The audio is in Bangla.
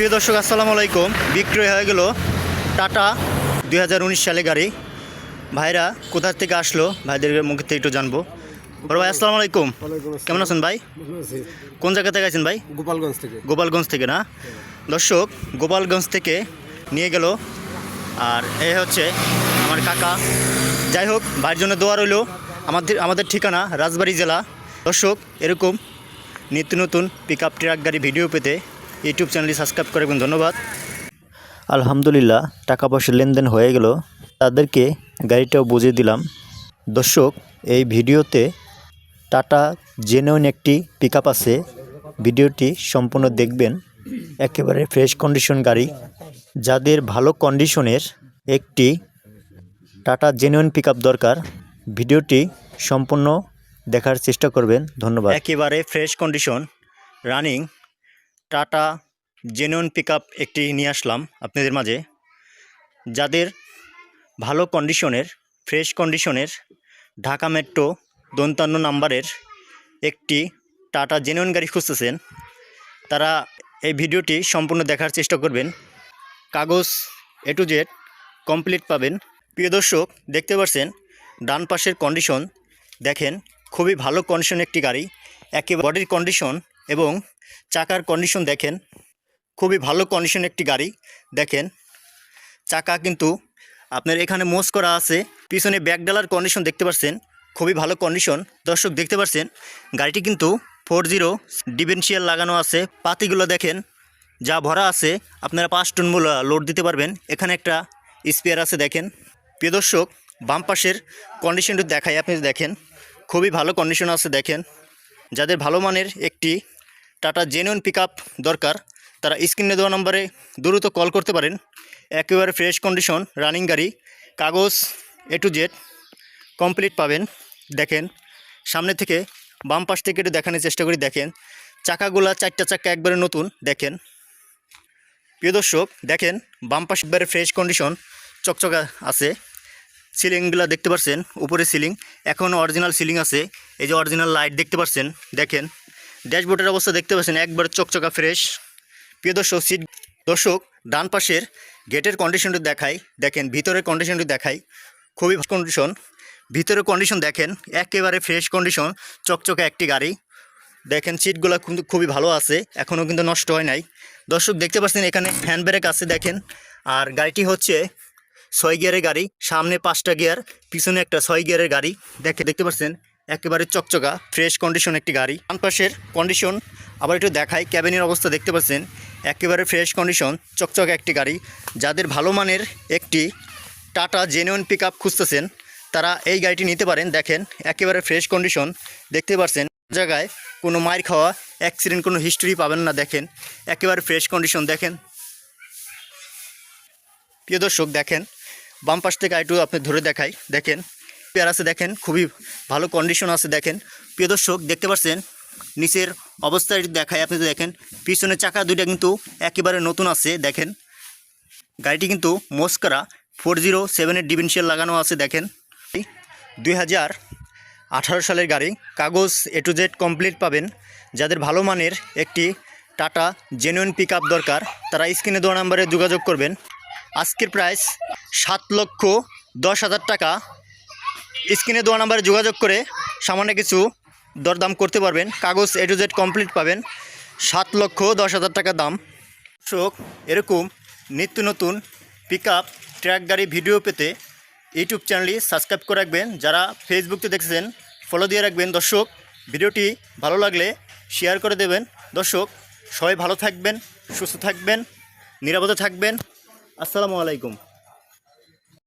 প্রিয় দর্শক আসসালামু আলাইকুম। বিক্রয় হয়ে গেল টাটা 2019 সালে গাড়ি। ভাইরা কোথা থেকে আসলো ভাইদের মুখ থেকে একটু জানবো। বড় ভাই আসসালামু আলাইকুম, কেমন আছেন ভাই? কোন জায়গা থেকে আছেন ভাই? গোপালগঞ্জ থেকে। গোপালগঞ্জ থেকে না? দর্শক গোপালগঞ্জ থেকে নিয়ে গেল, আর এই হচ্ছে আমার কাকা। যাই হোক, ভাইয়ের জন্য দোয়া রইল। আমাদের ঠিকানা রাজবাড়ী জেলা। দর্শক এরকম নিত্য নতুন পিক আপ ট্রাক গাড়ি ভিডিও পেতে ইউটিউব চ্যানেলটি সাবস্ক্রাইব করবেন। ধন্যবাদ। আলহামদুলিল্লাহ, টাকা পয়সা লেনদেন হয়ে গেল, তাদেরকে গাড়িটাও বুঝিয়ে দিলাম। দর্শক এই ভিডিওতে টাটা জেনুইন একটি পিক আপ আছে, ভিডিওটি সম্পূর্ণ দেখবেন। একেবারে ফ্রেশ কন্ডিশন গাড়ি। যাদের ভালো কন্ডিশনের একটি টাটা জেনুইন পিক আপ দরকার, ভিডিওটি সম্পূর্ণ দেখার চেষ্টা করবেন। ধন্যবাদ। একেবারে fresh condition running Tata genuine pickup একটি নিয়ে আসলাম আপনাদের মাঝে। যাদের ভালো কন্ডিশনের ফ্রেশ কন্ডিশনের ঢাকা মেট্রো ৫২ নাম্বারের একটি টাটা জেনুইন গাড়ি খুঁজতেছেন, তারা এই ভিডিওটি সম্পূর্ণ দেখার চেষ্টা করবেন। কাগজ A to Z কমপ্লিট পাবেন। প্রিয় দর্শক দেখতে পাচ্ছেন ডান পাশের কন্ডিশন দেখেন, খুবই ভালো কন্ডিশন একটি গাড়ি। একেবারে বডির কন্ডিশন এবং চাকার কন্ডিশন দেখেন, খুবই ভালো কন্ডিশন একটি গাড়ি। দেখেন চাকা কিন্তু আপনার এখানে মোজ করা আছে, পিছনে ব্যাকডালার কন্ডিশন দেখতে পাচ্ছেন, খুবই ভালো কন্ডিশন। দর্শক দেখতে পাচ্ছেন গাড়িটি কিন্তু 40 ডিফারেন্সিয়াল লাগানো আছে। পাতিগুলো দেখেন যা ভরা আছে, আপনারা 5 টন লোড দিতে পারবেন। এখানে একটা স্পেয়ার আছে দেখেন। প্রিয় দর্শক বাম পাশের কন্ডিশনটি দেখাই, আপনি দেখেন খুবই ভালো কন্ডিশন আছে। দেখেন যাদের ভালো মানের একটি টাটা জেনুইন পিক আপ দরকার, তারা স্ক্রিনে দেওয়া নম্বরে দ্রুত কল করতে পারেন। একেবারে ফ্রেশ কন্ডিশন রানিং গাড়ি, কাগজ A to Z কমপ্লিট পাবেন। দেখেন সামনে থেকে বাম পাশ থেকে একটু দেখানোর চেষ্টা করি। দেখেন চাকাগুলা 4টা চাকা একবারে নতুন। দেখেন প্রিয় দর্শক দেখেন বাম পাশ একবারে ফ্রেশ কন্ডিশন চকচকা আছে। সিলিংগুলো দেখতে পাচ্ছেন, উপরে সিলিং এখনও অরিজিনাল সিলিং আছে। এই যে অরিজিনাল লাইট দেখতে পাচ্ছেন। দেখেন ড্যাশবোর্ডের অবস্থা দেখতে পাচ্ছেন, একবার চকচকা ফ্রেশ। প্রিয় দর্শক দর্শক ডান পাশের গেটের কন্ডিশনটি দেখাই। দেখেন ভিতরের কন্ডিশনটি দেখাই, খুবই কন্ডিশন। ভিতরের কন্ডিশন দেখেন একেবারে ফ্রেশ কন্ডিশন চকচকা একটি গাড়ি। দেখেন সিটগুলো কিন্তু খুবই ভালো আছে, এখনও কিন্তু নষ্ট হয় নাই। দর্শক দেখতে পাচ্ছেন এখানে হ্যান্ড ব্রেক আছে দেখেন। আর গাড়িটি হচ্ছে 6 গিয়ারের গাড়ি, সামনে 5টা গিয়ার, পিছনে একটা 6 গিয়ারের গাড়ি। দেখতে পাচ্ছেন একেবারে চকচকা ফ্রেশ কন্ডিশন একটি গাড়ি। ডান পাশের কন্ডিশন আবার একটু দেখাই, ক্যাবিনের অবস্থা দেখতে পাচ্ছেন একেবারে ফ্রেশ কন্ডিশন চকচকা একটি গাড়ি। যাদের ভালো মানের একটি টাটা জেনুইন পিক আপ খুঁজতেছেন, তারা এই গাড়িটি নিতে পারেন। দেখেন একেবারে ফ্রেশ কন্ডিশন দেখতে পাচ্ছেন, জায়গায় কোনো মার খাওয়া অ্যাক্সিডেন্ট কোনো হিস্ট্রি পাবেন না। দেখেন একেবারে ফ্রেশ কন্ডিশন। দেখেন প্রিয় দর্শক দেখেন বাম পাশ থেকে একটু আপনি ধরে দেখাই। দেখেন পেয়ার আছে, দেখেন খুবই ভালো কন্ডিশন আছে। দেখেন প্রিয় দর্শক দেখতে পাচ্ছেন নিচের অবস্থা দেখায়, আপনি দেখেন পিছনের চাকা দুইটা কিন্তু একেবারে নতুন আছে। দেখেন গাড়িটি কিন্তু মস্করা 407 ডিফারেন্সিয়াল লাগানো আছে। দেখেন 2018 সালের গাড়ি, কাগজ A to Z কমপ্লিট পাবেন। যাদের ভালো মানের একটি টাটা জেনুইন পিক আপ দরকার, তারা স্ক্রিনে দেওয়া নাম্বারে যোগাযোগ করবেন। আজকের প্রাইস 7,10,000 টাকা। স্ক্রিনে দেওয়া নাম্বারে যোগাযোগ করে সামান্য কিছু দরদাম করতে পারবেন। কাগজ A to Z কমপ্লিট পাবেন, 7,10,000 টাকা দাম। দর্শক এরকম নিত্য নতুন পিক আপ ট্রাক গাড়ি ভিডিও পেতে ইউটিউব চ্যানেলটি সাবস্ক্রাইব করে রাখবেন। যারা ফেসবুকে দেখছেন ফলো দিয়ে রাখবেন। দর্শক ভিডিওটি ভালো লাগলে শেয়ার করে দেবেন। দর্শক সবাই ভালো থাকবেন, সুস্থ থাকবেন, নিরাপদে থাকবেন। আসসালামু আলাইকুম।